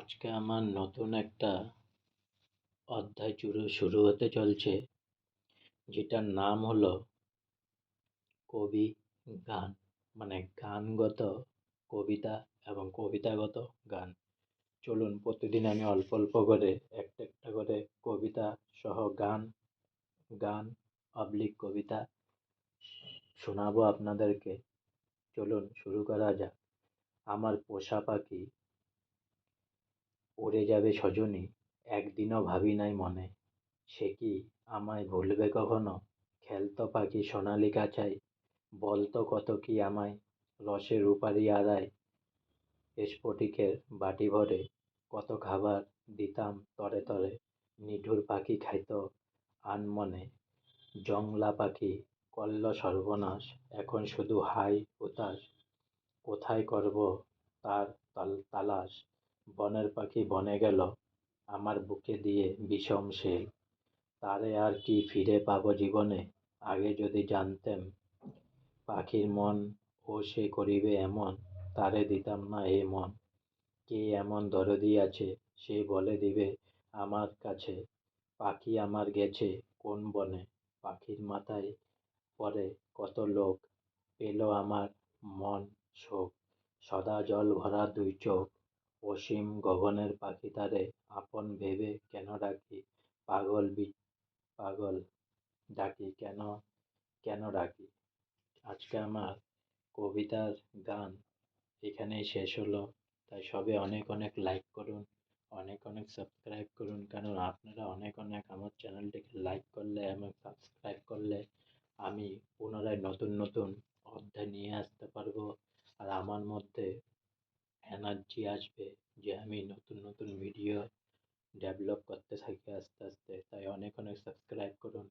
আজকে আমার নতুন একটা অধ্যায় শুরু হতে চলছে, যেটার নাম হলো কবি গান, মানে গানগত কবিতা এবং কবিতাগত গান। চলুন প্রতিদিন আমি অল্প অল্প করে একটা একটা করে কবিতা সহ গান গান অবলিক কবিতা শোনাবো আপনাদেরকে। চলুন শুরু করা যাক। আমার পোষা পাখি উড়ে যাবে সজনী, একদিনও ভাবি নাই মনে, সে কি আমায় ভুলবে কখনো? খেলতো পাখি সোনালি খাঁচায়, বলতো কত কি আমায়, রসে রূপালি আদায়, স্ফটিকের বাটি ভরে কত খাবার দিতাম তরে তরে, নিঠুর পাখি খাইতো আনমনে। জংলা পাখি করল সর্বনাশ, এখন শুধু হাই হুতাশ, কোথায় করব তার তালাশ? বনের পাখি বনে গেল, আমার বুকে দিয়ে বিষম শেল, তারে আর কি ফিরে পাবো জীবনে? আগে যদি জানতেম পাখির মন ও সে করিবে এমন, তারে দিতাম না এ মন। কে এমন দরদি আছে, সে বলে দিবে আমার কাছে, পাখি আমার গেছে কোন বনে? পাখির মাথায় পড়ে কত লোক, পেল আমার মন শোক, সদা জল ভরা দুই চোখ, অসীম গগনের পাখি তারে আপন ভেবে কেন ডাকি? পাগল পাগল ডাকি কেন, কেন ডাকি? আজকে আমার কবিতার গান এখানেই শেষ হলো। তাই সবে অনেক অনেক লাইক করুন, অনেক অনেক সাবস্ক্রাইব করুন, কারণ আপনারা অনেক অনেক আমার চ্যানেলটিকে লাইক করলে এবং সাবস্ক্রাইব করলে আমি পুনরায় নতুন নতুন অধ্যায় নিয়ে আসতে পারবো। আর আমার মধ্যে এনার্জি আসবে যে আমি নতুন নতুন ভিডিও ডেভেলপ করতে থাকি আস্তে আস্তে। তাই অনেক অনেক সাবস্ক্রাইব করুন।